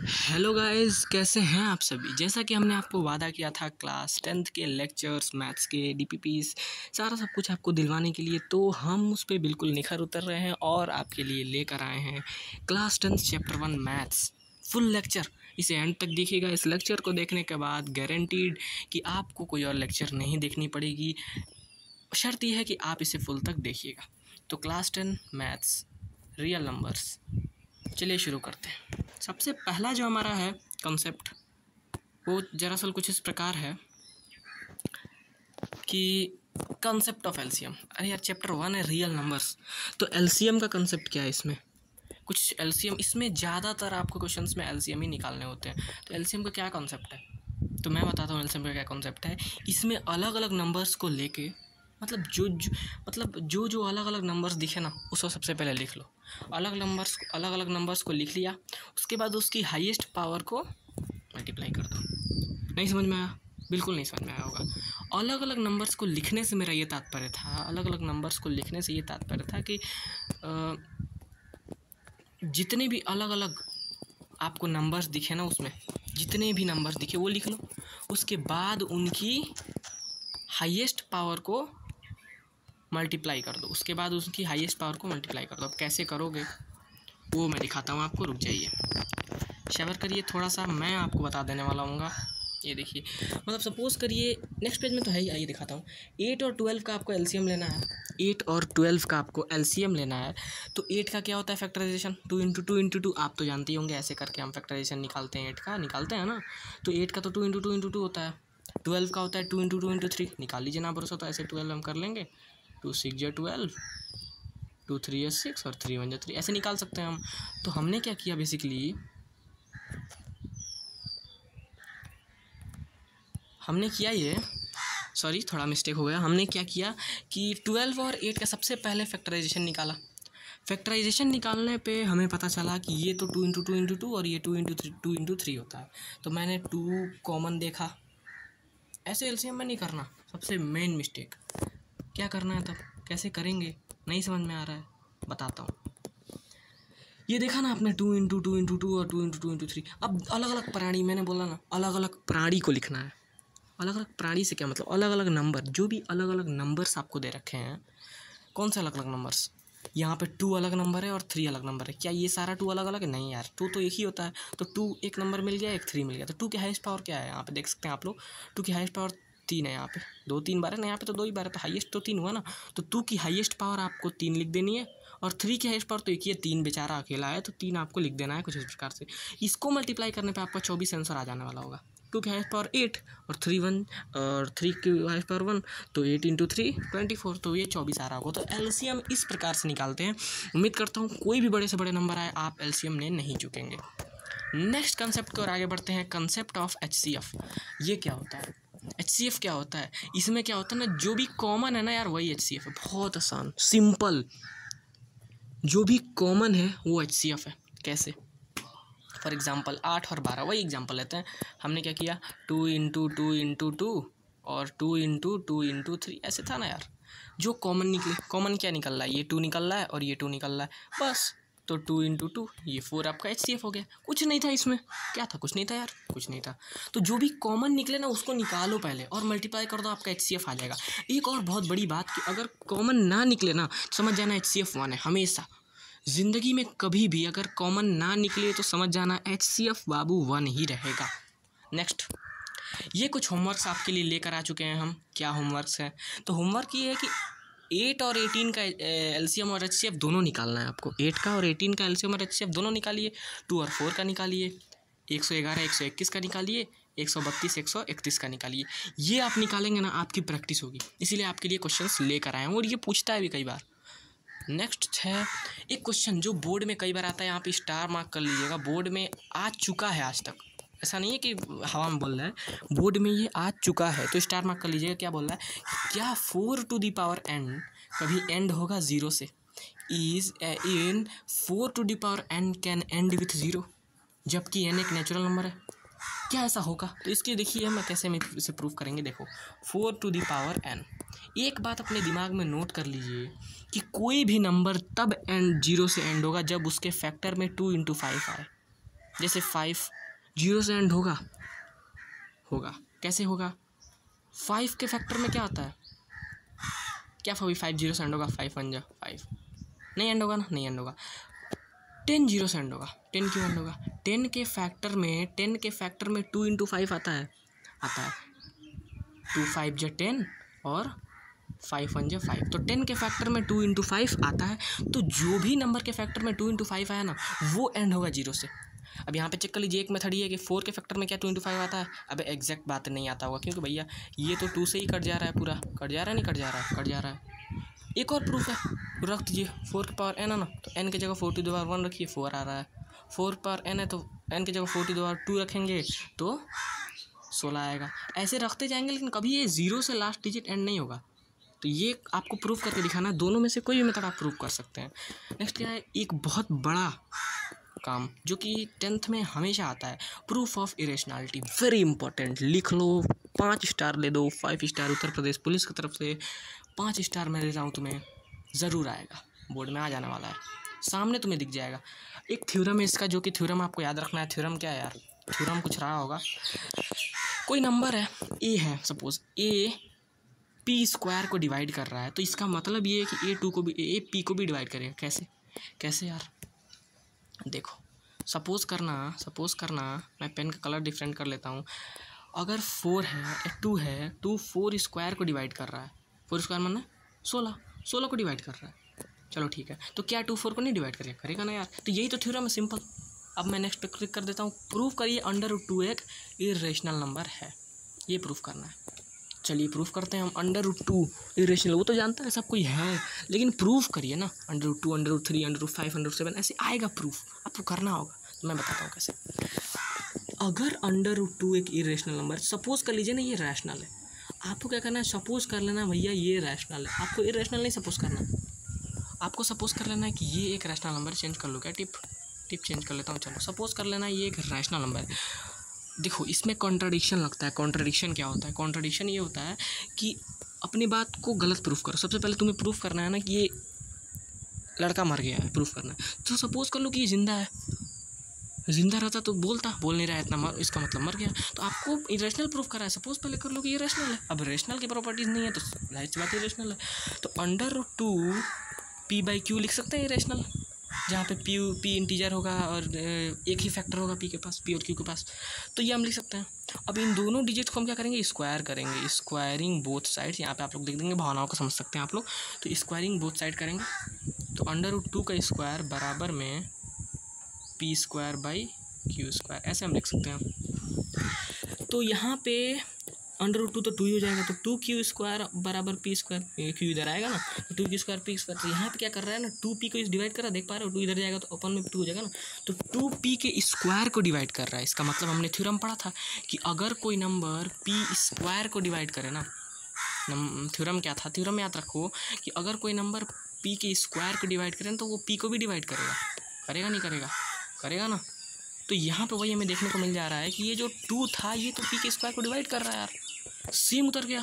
Hello guys, कैसे हैं आप सभी। जैसा कि हमने आपको वादा किया था क्लास 10th के लेक्चर्स, मैथ्स के डीपीपीस, सारा सब कुछ आपको दिलवाने के लिए, तो हम उस पर बिल्कुल निखर उतर रहे हैं और आपके लिए लेकर आए हैं class 10th chapter 1 maths full lecture. इसे एंड तक देखिएगा। इस लेक्चर को देखने के बाद गारंटीड कि आपको कोई और लेक्चर नहीं देखनी पड़ेगी। शर्त यह है कि आप इसे फुल तक देखिएगा। तो क्लास 10 मैथ्स रियल नंबर्स, चलिए शुरू करते हैं। सबसे पहला जो हमारा है कॉन्सेप्ट, वो दरअसल कुछ इस प्रकार है कि कॉन्सेप्ट ऑफ एलसीएम। अरे यार, चैप्टर 1 है रियल नंबर्स, तो एलसीएम का कॉन्सेप्ट क्या है। इसमें कुछ एलसीएम, इसमें ज़्यादातर आपको क्वेश्चंस में एलसीएम ही निकालने होते हैं। तो एलसीएम का क्या कॉन्सेप्ट है, तो मैं बताता हूँ एलसीएम का क्या कॉन्सेप्ट है। इसमें अलग अलग नंबर्स को लेके, मतलब जो अलग अलग नंबर्स दिखे ना, उसको सबसे पहले लिख लो। अलग अलग नंबर्स को लिख लिया, उसके बाद उसकी हाईएस्ट पावर को मल्टीप्लाई कर दो। नहीं समझ में आया? बिल्कुल नहीं समझ में आया होगा। अलग अलग नंबर्स को लिखने से मेरा ये तात्पर्य था, अलग अलग नंबर्स को लिखने से ये तात्पर्य था कि जितने भी अलग अलग आपको नंबर्स दिखे ना, उसमें जितने भी नंबर्स दिखे वो लिख लो। उसके बाद उनकी हाईएस्ट पावर को मल्टीप्लाई कर दो। उसके बाद उसकी हाईएस्ट पावर को मल्टीप्लाई कर दो। अब कैसे करोगे वो मैं दिखाता हूँ आपको, रुक जाइए, सब्र करिए थोड़ा सा, मैं आपको बता देने वाला हूँ। ये देखिए, मतलब सपोज करिए, नेक्स्ट पेज में तो है ही, आइए दिखाता हूँ। 8 और 12 का आपको एलसीएम लेना है। 8 और 12 का आपको एलसीएम लेना है। तो 8 का क्या होता है फैक्टराइजेशन, 2 इंटू 2 इंटू 2, आप तो जानते ही होंगे, ऐसे करके हम फैक्टराइजेशन निकालते हैं। 8 का निकालते हैं ना, तो 8 का तो 2 इंटू 2 इंटू 2 होता है। 12 का होता है 2 इंटू 2 इंटू 3, निकाल लीजिए ना भरोसा, तो ऐसे 12 हम कर लेंगे। 2 6 या 12, 2 3 या 6 और 3 1 या 3, ऐसे निकाल सकते हैं हम। तो हमने क्या किया बेसिकली, हमने किया ये, सॉरी थोड़ा मिस्टेक हो गया। हमने क्या किया कि 12 और 8 का सबसे पहले फैक्टराइजेशन निकाला। फैक्टराइजेशन निकालने पे हमें पता चला कि ये तो 2 इंटू 2 इंटू 2 और ये 2 इंटू 3 होता है। तो मैंने 2 कॉमन देखा। ऐसे एलसीएम में नहीं करना, सबसे मेन मिस्टेक। क्या करना है तब, कैसे करेंगे, नहीं समझ में आ रहा है, बताता हूँ। ये देखा ना आपने, 2 इंटू 2 इंटू 2 और 2 इंटू 2 इंटू 3। अब अलग अलग प्राणी, मैंने बोला ना अलग अलग प्राणी को लिखना है। अलग अलग प्राणी से क्या मतलब, अलग अलग नंबर, जो भी अलग अलग नंबर्स आपको दे रखे हैं। कौन से अलग अलग नंबर्स, यहाँ पे 2 अलग नंबर है और 3 अलग नंबर है। क्या ये सारा 2 अलग अलग है? नहीं यार, 2 तो एक ही होता है। तो 2 एक नंबर मिल गया, एक 3 मिल गया। तो 2 की हाईएस्ट पावर क्या है, यहाँ पे देख सकते हैं आप लोग। 2 की हाईएस्ट पावर 3 है। यहाँ पे 2 3 बार है ना, यहाँ पे तो 2 ही बार है, तो हाईएस्ट तो 3 हुआ ना। तो 2 की हाईएस्ट पावर आपको 3 लिख देनी है, और 3 की हाईएस्ट पावर तो एक ही है, 3 बेचारा अकेला है, तो 3 आपको लिख देना है कुछ इस प्रकार से। इसको मल्टीप्लाई करने पर आपका 24 आंसर आ जाने वाला होगा। 2 की हाईएस्ट पावर 8 और 3 की हाईएस्ट पावर 1, तो 8 इंटू 3 24, तो ये 24 आ रहा होगा। तो एलसीएम इस प्रकार से निकालते हैं। उम्मीद करता हूँ कोई भी बड़े से बड़े नंबर आए, आप एलसीएम में नहीं चुकेंगे। नेक्स्ट कंसेप्ट की ओर आगे बढ़ते हैं, कंसेप्ट ऑफ एचसीएफ। ये क्या होता है, एचसीएफ क्या होता है। इसमें क्या होता है ना, जो भी कॉमन है ना यार, वही एचसीएफ है। बहुत आसान, सिंपल, जो भी कॉमन है वो एचसीएफ है। कैसे, फॉर एग्जाम्पल 8 और 12, वही एग्जाम्पल लेते हैं। हमने क्या किया, 2 इंटू 2 इंटू 2 और 2 इंटू 2 इंटू 3, ऐसे था ना यार। जो कॉमन निकले, कॉमन क्या निकल रहा है, ये 2 निकल रहा है और ये 2 निकल रहा है, बस। तो 2 इंटू 2, ये 4 आपका एचसीएफ हो गया। कुछ नहीं था इसमें, क्या था, कुछ नहीं था यार, कुछ नहीं था। तो जो भी कॉमन निकले ना, उसको निकालो पहले और मल्टीप्लाई कर दो, आपका एचसीएफ आ जाएगा। एक और बहुत बड़ी बात कि अगर कॉमन ना निकले ना, समझ जाना एचसीएफ 1 है। हमेशा ज़िंदगी में कभी भी अगर कॉमन ना निकले तो समझ जाना एचसीएफ बाबू 1 ही रहेगा। नेक्स्ट, ये कुछ होमवर्क्स आपके लिए लेकर आ चुके हैं हम। क्या होमवर्क्स है, तो होमवर्क ये है कि 8 और 18 का एलसीएम और एचसीएफ दोनों निकालना है आपको। 8 का और 18 का एलसीएम और एचसीएफ दोनों निकालिए। 2 और 4 का निकालिए। 111 121 का निकालिए। 132 131 का निकालिए। ये आप निकालेंगे ना, आपकी प्रैक्टिस होगी, इसीलिए आपके लिए क्वेश्चंस लेकर आए हैं, और ये पूछता है भी कई बार। नेक्स्ट है एक क्वेश्चन जो बोर्ड में कई बार आता है, यहाँ पे स्टार मार्क कर लीजिएगा। बोर्ड में आ चुका है आज तक, ऐसा नहीं है कि हवा में बोल रहा है, बोर्ड में ये आ चुका है, तो स्टार मार्क कर लीजिएगा। क्या बोल रहा है, क्या 4 टू दी पावर n कभी एंड होगा 0 से। Is in 4 to the power n can end with 0, जबकि n एक नेचुरल नंबर है। क्या ऐसा होगा, तो इसके देखिए हम कैसे हम इसे प्रूव करेंगे। देखो, 4 टू दी पावर n, एक बात अपने दिमाग में नोट कर लीजिए कि कोई भी नंबर तब एंड 0 से एंड होगा जब उसके फैक्टर में 2 इंटू 5 आए। जैसे 5 0 से एंड होगा कैसे होगा? 5 के फैक्टर में क्या आता है? क्या 5 0 से एंड होगा? 5 1 जा 5 नहीं एंड होगा ना, नहीं एंड होगा। 10 0 से एंड होगा। 10 क्यों एंड होगा? 10 के फैक्टर में 2 इंटू 5 आता है 2 5 जा 10 और 5 1 जा 5। तो 10 के फैक्टर में 2 इंटू 5 आता है। तो जो भी नंबर के फैक्टर में 2 इंटू 5 आया ना, वो एंड होगा 0 से। अब यहाँ पे चेक कर लीजिए, एक मेथड ये है कि 4 के फैक्टर में क्या 2 इंटू 5 आता है। अब एग्जैक्ट बात नहीं आता होगा, क्योंकि भैया ये तो 2 से ही कट जा रहा है, पूरा कट जा रहा है, नहीं कट जा रहा है, कट जा रहा है। एक और प्रूफ है, रख दीजिए 4 की पावर n है ना, तो n की जगह 4 की पावर 1 रखिए, 4 आ रहा है। 4 पावर n है तो n की जगह 4 की पावर 2 रखेंगे तो 16 आएगा। ऐसे रखते जाएंगे, लेकिन कभी ये 0 से लास्ट डिजिट एंड नहीं होगा। तो ये आपको प्रूफ करके दिखाना है। दोनों में से कोई भी मेथड आप प्रूफ कर सकते हैं। नेक्स्ट क्या है, एक बहुत बड़ा काम जो कि 10th में हमेशा आता है, proof of irrationality. Very important, लिख लो, 5 स्टार ले दो, 5 स्टार उत्तर प्रदेश पुलिस की तरफ से 5 स्टार मैं दे रहा हूँ तुम्हें, ज़रूर आएगा, बोर्ड में आ जाने वाला है, सामने तुम्हें दिख जाएगा। एक थ्योरम है इसका, जो कि थ्योरम आपको याद रखना है। थ्योरम क्या है यार? थ्योरम कुछ रहा होगा, कोई नंबर है ए है, सपोज ए पी स्क्वायर को डिवाइड कर रहा है, तो इसका मतलब ये है कि A2 को भी ए पी को भी डिवाइड करेगा। कैसे यार? देखो, सपोज़ करना मैं पेन का कलर डिफरेंट कर लेता हूँ। अगर 4 है 2 है, 2 4 स्क्वायर को डिवाइड कर रहा है। 4 स्क्वायर मतलब 16 को डिवाइड कर रहा है। चलो ठीक है, तो क्या 2 4 को नहीं डिवाइड करेगा ना यार? तो यही तो थ्योरम है, सिंपल। अब मैं नेक्स्ट पे क्लिक कर देता हूँ। प्रूफ करिए √2 एक इरेशनल नंबर है, ये प्रूफ करना है। चलिए प्रूफ करते हैं हम। √2 इरेशनल, वो तो जानता है सब कोई है, लेकिन प्रूफ करिए ना। √2 √3 √5 √7 ऐसे आएगा प्रूफ, आपको करना होगा। तो मैं बताता हूँ कैसे। अगर √2 एक इरेशनल नंबर, सपोज कर लीजिए ना ये रैशनल है, आपको क्या करना है, सपोज कर लेना भैया ये रैशनल है। आपको इरेशनल नहीं सपोज करना, आपको सपोज कर लेना है कि ये एक रैशनल नंबर। चेंज कर लो क्या, टिप चेंज कर लेता हूँ। चलो सपोज कर लेना ये एक रैशनल नंबर है। देखो इसमें कॉन्ट्राडिक्शन लगता है। कॉन्ट्राडिक्शन क्या होता है? कॉन्ट्राडिक्शन ये होता है कि अपनी बात को गलत प्रूफ करो। सबसे पहले तुम्हें प्रूफ करना है ना कि ये लड़का मर गया है, प्रूफ करना है। तो सपोज कर लो कि ये जिंदा है, जिंदा रहता तो बोल नहीं रहा है इतना, इसका मतलब मर गया। तो आपको इरेशनल प्रूफ करा है, सपोज पहले कर लो कि ये रैशनल है। अब रैशनल की प्रॉपर्टीज़ नहीं है तो जाहिर सी बात है इरेशनल है। तो √2 p/q लिख सकते हैं इरेशनल, जहाँ पे पी इंटीजर होगा और एक ही फैक्टर होगा पी के पास, पी और क्यू के पास। तो ये हम लिख सकते हैं। अब इन दोनों डिजिट को हम क्या करेंगे, स्क्वायर करेंगे। स्क्वायरिंग बोथ साइड्स, यहाँ पे आप लोग देख देंगे, भावनाओं को समझ सकते हैं आप लोग। तो स्क्वायरिंग बोथ साइड करेंगे, तो √2 का स्क्वायर बराबर में p²/q², ऐसे हम लिख सकते हैं। तो यहाँ पे √2 तो 2 ही हो जाएगा, तो 2q² बराबर p², q इधर आएगा ना, तो 2q² p²। तो यहाँ पे क्या कर रहा है ना, 2p को इस डिवाइड कर रहा है, देख पा रहे हो, 2 इधर जाएगा तो अपन में 2 हो जाएगा ना, तो 2p के स्क्वायर को डिवाइड कर रहा है। इसका मतलब हमने थ्योरम पढ़ा था कि अगर कोई नंबर p² को डिवाइड करे ना, थ्योरम क्या था? थ्योरम याद रखो कि अगर कोई नंबर p के स्क्वायर को डिवाइड करे तो वो p को भी डिवाइड करेगा नहीं करेगा ना। तो यहाँ पे वही हमें देखने को मिल जा रहा है कि ये जो 2 था ये तो p के स्क्वायर को डिवाइड कर रहा है यार, सेम उतर गया।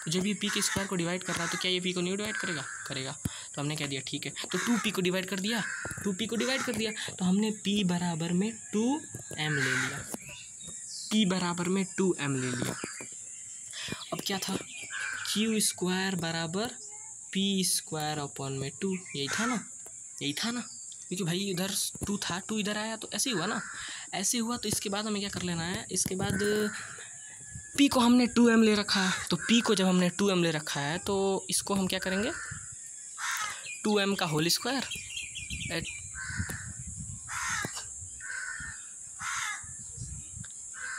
तो जब ये p के स्क्वायर को डिवाइड कर रहा है तो क्या ये p को नहीं डिवाइड करेगा? तो हमने क्या दिया, ठीक है, तो 2p को डिवाइड कर दिया, तो हमने p बराबर में 2m ले लिया, अब क्या था, q² बराबर p²/2, यही था ना, क्योंकि भाई इधर 2 था, 2 इधर आया तो ऐसे ही हुआ ना, ऐसे हुआ। तो इसके बाद हमें क्या कर लेना है, इसके बाद p को हमने 2m ले रखा है, तो p को जब हमने 2m ले रखा है तो इसको हम क्या करेंगे, 2m का होल स्क्वायर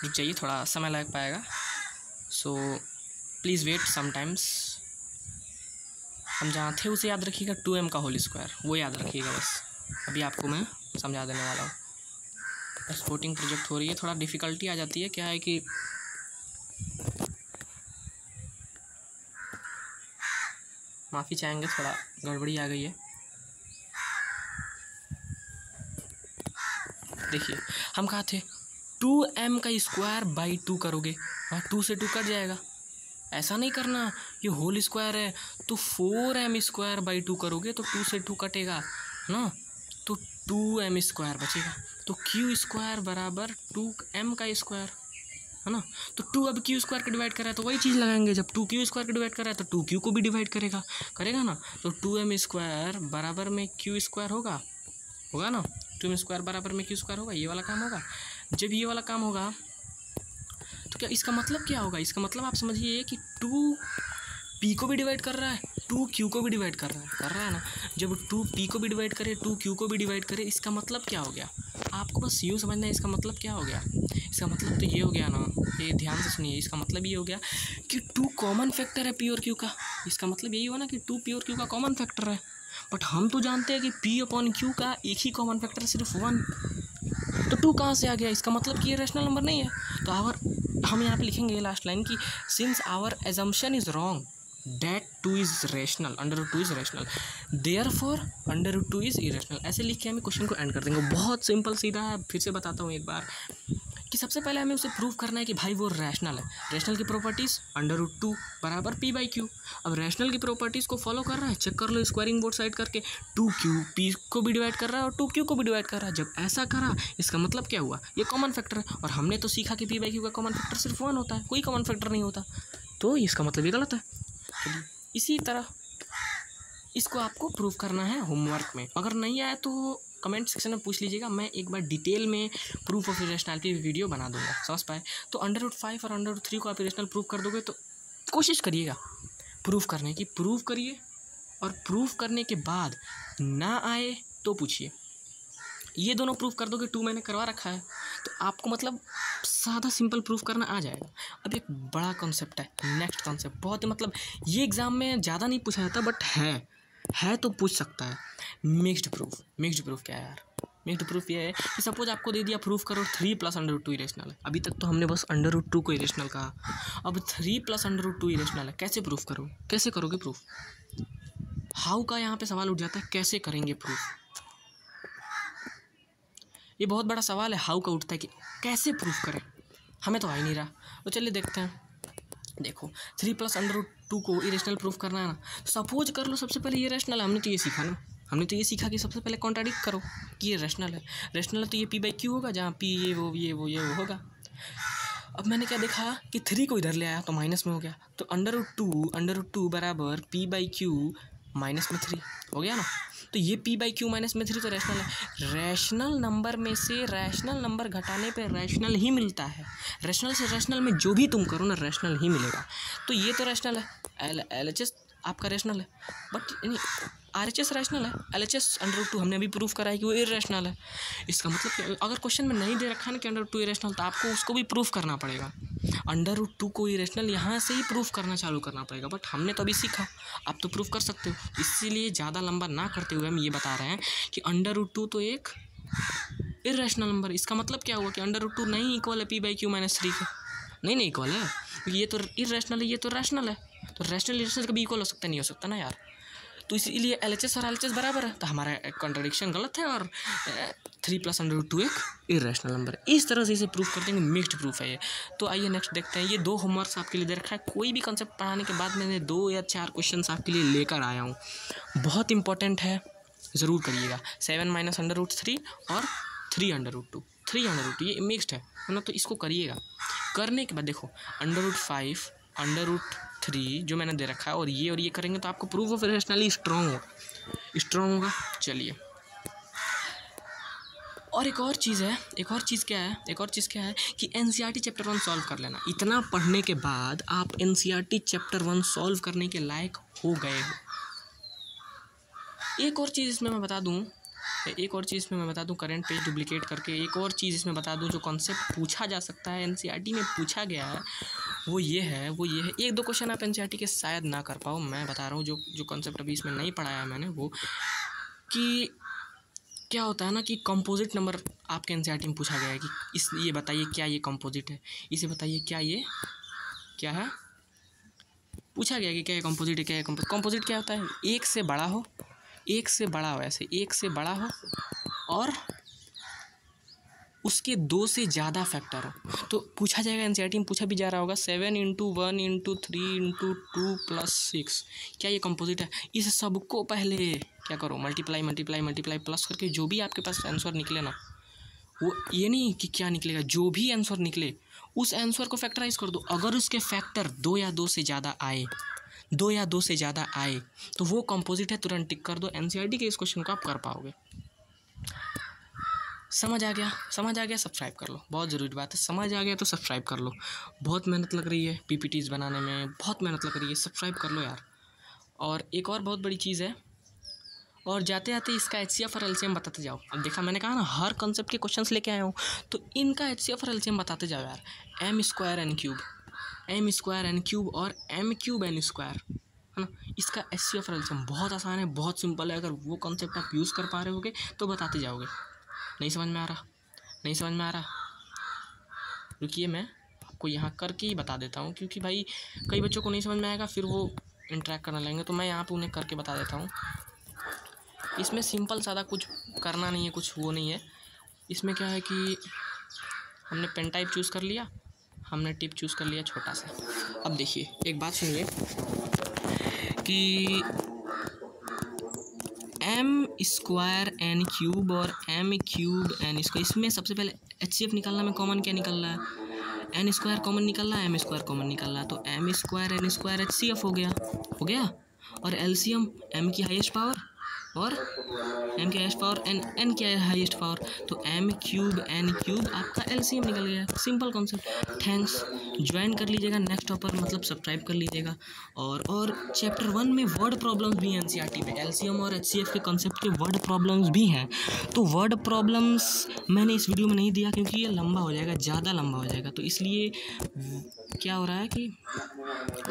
रुक जाइए, थोड़ा समय लग पाएगा, सो प्लीज़ वेट समटाइम्स। हम जहाँ थे उसे याद रखिएगा, 2m का होल स्क्वायर, वो याद रखिएगा बस। अभी आपको मैं समझा देने वाला हूँ। एक्सपोर्टिंग प्रोजेक्ट हो रही है, थोड़ा डिफ़िकल्टी आ जाती है, क्या है कि माफ़ी चाहेंगे, थोड़ा गड़बड़ी आ गई है। देखिए हम कहाँ थे, 2m का स्क्वायर बाई 2 करोगे, हाँ 2 से 2 कट जाएगा, ऐसा नहीं करना, ये होल स्क्वायर है तो 4m² बाई 2 करोगे तो 2 से 2 कटेगा ना, तो 2m² बचेगा। तो क्यू स्क्वायर बराबर 2m का स्क्वायर, है ना। तो 2 अब क्यू स्क्वायर को डिवाइड कर रहा है तो वही चीज़ लगाएंगे, जब 2 क्यू स्क्वायर को डिवाइड कर रहा है तो 2 क्यू को भी डिवाइड करेगा ना। तो 2m स्क्वायर बराबर में क्यू स्क्वायर होगा ना। 2m स्क्वायर बराबर में क्यू स्क्वायर होगा, ये वाला काम होगा। जब ये वाला काम होगा तो क्या इसका मतलब क्या होगा, इसका मतलब आप समझिए कि 2 p को भी डिवाइड कर रहा है, 2 q को भी डिवाइड कर रहा है ना। जब 2 p को भी डिवाइड करे, 2 q को भी डिवाइड करे, इसका मतलब क्या हो गया, आपको बस यूँ समझना है इसका मतलब क्या हो गया। इसका मतलब तो ये हो गया ना, ये ध्यान से सुनिए, इसका मतलब ये हो गया कि 2 कॉमन फैक्टर है p और q का। इसका मतलब यही हुआ ना कि 2 p और q का कॉमन फैक्टर है। बट हम तो जानते हैं कि p अपॉन q का एक ही कॉमन फैक्टर है, सिर्फ 1। तो 2 कहाँ से आ गया, इसका मतलब कि ये रैशनल नंबर नहीं है। तो हम यहाँ पे लिखेंगे लास्ट लाइन की since our assumption is wrong that 2 is rational, √2 is rational, therefore √2 is irrational। ऐसे लिख के हमें क्वेश्चन को एंड कर देंगे। बहुत सिंपल सीधा है। फिर से बताता हूँ एक बार कि सबसे पहले हमें उसे प्रूव करना है कि भाई वो रैशनल है। रैशनल की प्रॉपर्टीज़ √2 बराबर p/q। अब रैशनल की प्रॉपर्टीज़ को फॉलो कर रहा है, चेक कर लो स्क्वायरिंग बोर्ड साइड करके। 2q p को भी डिवाइड कर रहा है और 2q को भी डिवाइड कर रहा है। जब ऐसा करा इसका मतलब क्या हुआ, ये कॉमन फैक्टर है। और हमने तो सीखा कि p/q का कॉमन फैक्टर सिर्फ 1 होता है, कोई कॉमन फैक्टर नहीं होता। तो इसका मतलब ये गलत है। इसी तरह इसको आपको प्रूव करना है होमवर्क में। अगर नहीं आया तो कमेंट सेक्शन में पूछ लीजिएगा, मैं एक बार डिटेल में प्रूफ ऑफ इरेशनैलिटी वीडियो बना दूंगा, समझ पाए। तो √5 और √3 को आप इरेशनल प्रूफ कर दोगे तो कोशिश करिएगा प्रूफ करने की, प्रूफ करिए। और प्रूफ करने के बाद ना आए तो पूछिए। ये दोनों प्रूफ कर दोगे, 2 मैंने करवा रखा है, तो आपको मतलब सादा सिंपल प्रूफ करना आ जाएगा। अब एक बड़ा कॉन्सेप्ट है, नेक्स्ट कॉन्सेप्ट, बहुत ही मतलब ये एग्ज़ाम में ज़्यादा नहीं पूछा जाता बट है तो पूछ सकता है। Mixed proof. मिक्स्ड प्रूफ क्या है यार, मिक्स्ड प्रूफ ये है कि सपोज आपको दे दिया प्रूफ करो 3 + √2 इरेशनल है। अभी तक तो हमने बस √2 को इरेशनल कहा, अब 3 + √2 इरेशनल है। कैसे प्रूफ करो, कैसे करोगे प्रूफ, हाउ का यहाँ पे सवाल उठ जाता है, कैसे करेंगे प्रूफ। ये बहुत बड़ा सवाल है, हाउ का उठता है कि कैसे प्रूफ करें, हमें तो आ ही नहीं रहा। तो चलिए देखते हैं। देखो 3 + √2 को इरेशनल प्रूफ करना है ना। सपोज कर लो सबसे पहले ये रैशनल है, हमने तो ये सीखा ना, हमने तो ये सीखा कि सबसे पहले कॉन्ट्राडिक्ट करो कि ये रैशनल है। रैशनल तो ये p/q होगा, जहाँ p ये वो होगा। अब मैंने क्या देखा कि 3 को इधर ले आया तो माइनस में हो गया, तो √2 बराबर p/q माइनस में 3 हो गया ना। तो ये p/q माइनस में 3 तो रैशनल है। रैशनल नंबर में से रैशनल नंबर घटाने पे रैशनल ही मिलता है। रैशनल से रैशनल में जो भी तुम करो ना रैशनल ही मिलेगा। तो ये तो रैशनल है, LHS आपका रैशनल है, बट RHS रैशनल है। LHS √2 हमने अभी प्रूफ करा है कि वो इरेशनल है। इसका मतलब अगर क्वेश्चन में नहीं दे रखा है ना कि √2 इरेशनल, तो आपको उसको भी प्रूफ करना पड़ेगा। √2 को इरेशनल यहाँ से ही प्रूफ करना चालू करना पड़ेगा, बट हमने तो अभी सीखा, आप तो प्रूफ कर सकते हो। इसीलिए ज़्यादा लंबा ना करते हुए हम ये बता रहे हैं कि √2 तो एक इरेशनल नंबर। इसका मतलब क्या हुआ कि √2 नहीं इक्वल है p/q माइनस 3 के, नहीं इक्वल है, क्योंकि ये तो इरेशनल है, ये तो रैशनल है। तो रैशनल इरेशनल कभी इक्वल हो सकता नहीं हो सकता ना यार। तो इसीलिए LHS और LHS बराबर है, तो हमारा कॉन्ट्रडिक्शन गलत है और 3 + √2 एक इरेशनल नंबर है। इस तरह से इसे प्रूफ कर देंगे, मिक्स्ड प्रूफ है ये। तो आइए नेक्स्ट देखते हैं। ये 2 होमवर्क्स आपके लिए दे रखा है। कोई भी कंसेप्ट पढ़ाने के बाद मैंने 2 या 4 क्वेश्चन आपके लिए लेकर आया हूँ, बहुत इंपॉर्टेंट है, ज़रूर करिएगा। 7 - √3 और 3 √2, 3 √2 ये मिक्स्ड है ना, तो इसको करिएगा। करने के बाद देखो √5 √3 जो मैंने दे रखा है और ये करेंगे तो आपको प्रूफ ऑफ इरेशनैलिटी स्ट्रॉन्ग होगा। चलिए, और एक और चीज़ क्या है कि NCERT चैप्टर 1 सॉल्व कर लेना। इतना पढ़ने के बाद आप NCERT चैप्टर 1 सॉल्व करने के लायक हो गए हो। एक और चीज़ इसमें मैं बता दूं, करंट पेज डुप्लीकेट करके एक और चीज़ इसमें बता दूं, जो कॉन्सेप्ट पूछा जा सकता है, NCERT में पूछा गया है, वो ये है 1-2 क्वेश्चन आप NCERT के शायद ना कर पाओ। मैं बता रहा हूँ जो कॉन्सेप्ट अभी इसमें नहीं पढ़ाया है मैंने, वो कि क्या होता है ना कि कंपोजिट नंबर आपके NCERT में पूछा गया है कि ये बताइए क्या ये कंपोजिट है, इसे बताइए क्या है, पूछा गया कि क्या ये कंपोजिट है, क्या है कंपोजिट क्या होता है, एक से बड़ा हो, ऐसे एक से बड़ा हो और उसके 2 से ज़्यादा फैक्टर हो। तो पूछा जाएगा, NCERT में पूछा भी जा रहा होगा 7 × 1 × 3 × 2 + 6, क्या ये कंपोजिट है। इस सबको पहले क्या करो, मल्टीप्लाई प्लस करके जो भी आपके पास आंसर निकले ना वो ये नहीं कि क्या निकलेगा, जो भी आंसर निकले उस आंसर को फैक्टराइज कर दो। अगर उसके फैक्टर 2 या 2 से ज़्यादा आए, 2 या 2 से ज़्यादा आए तो वो कंपोजिट है, तुरंत टिक कर दो। एनसीईआरटी के इस क्वेश्चन को आप कर पाओगे। समझ आ गया? समझ आ गया? सब्सक्राइब कर लो, बहुत ज़रूरी बात है। समझ आ गया तो सब्सक्राइब कर लो। बहुत मेहनत लग रही है पीपीटीज़ बनाने में, बहुत मेहनत लग रही है, सब्सक्राइब कर लो यार। और एक और बहुत बड़ी चीज़ है, और जाते जाते इसका HCF और LCM बताते जाओ। अब देखा, मैंने कहा ना हर कॉन्सेप्ट के क्वेश्चंस लेके आया हूँ, तो इनका HCF और LCM बताते जाओ यार। m² n cube, m² n cube और m³ n स्क्वायर, है ना। इसका HCF और LCM बहुत आसान है, बहुत सिंपल है। अगर वो कॉन्सेप्ट आप यूज़ कर पा रहे होगे तो बताते जाओगे। नहीं समझ में आ रहा? नहीं समझ में आ रहा? रुकिए, मैं आपको यहाँ करके ही बता देता हूँ, क्योंकि भाई कई बच्चों को नहीं समझ में आएगा, फिर वो इंटरेक्ट करने लगेंगे, तो मैं यहाँ पे उन्हें करके बता देता हूँ। इसमें सिंपल सादा कुछ करना नहीं है, कुछ वो नहीं है। इसमें क्या है कि हमने पेन टाइप चूज़ कर लिया, हमने टिप चूज़ कर लिया छोटा सा। अब देखिए, एक बात सुनिए कि m² n क्यूब और m³ n स्क्वायर, इसमें सबसे पहले HCF निकालना में कॉमन क्या निकल रहा है, n² कॉमन निकल रहा है, m² कॉमन निकल रहा है, तो m² n स्क्वायर HCF हो गया। और LCM m की हाईएस्ट पावर और m की हाईएस्ट पावर n की हाईएस्ट पावर, तो m³ n क्यूब आपका LCM निकल गया। Simple concept. थैंक्स, ज्वाइन कर लीजिएगा नेक्स्ट टॉपर, मतलब सब्सक्राइब कर लीजिएगा। और चैप्टर 1 में वर्ड प्रॉब्लम्स भी हैं एनसीईआरटी में, LCM और HCF के कॉन्सेप्ट के वर्ड प्रॉब्लम्स भी हैं। तो वर्ड प्रॉब्लम्स मैंने इस वीडियो में नहीं दिया क्योंकि ये लंबा हो जाएगा, ज़्यादा लंबा हो जाएगा, तो इसलिए क्या हो रहा है कि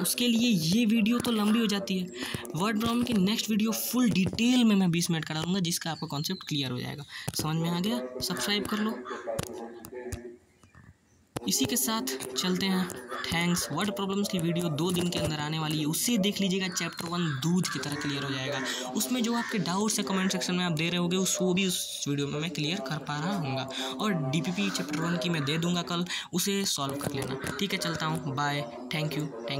उसके लिए ये वीडियो तो लंबी हो जाती है। वर्ड प्रॉब्लम की नेक्स्ट वीडियो फुल डिटेल में मैं 20 मिनट करा दूँगा, जिसका आपका कॉन्सेप्ट क्लियर हो जाएगा। समझ में आ गया? सब्सक्राइब कर लो। इसी के साथ चलते हैं। थैंक्स। वर्ड प्रॉब्लम्स की वीडियो 2 दिन के अंदर आने वाली है, उससे देख लीजिएगा। चैप्टर 1 दूध की तरह क्लियर हो जाएगा। उसमें जो आपके डाउट्स है कमेंट सेक्शन में आप दे रहे होगे, वो भी उस वीडियो में मैं क्लियर कर पा रहा हूँगा। और DPP चैप्टर 1 की मैं दे दूँगा कल, उसे सॉल्व कर लेना। ठीक है, चलता हूँ। Bye. Thank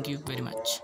you very much.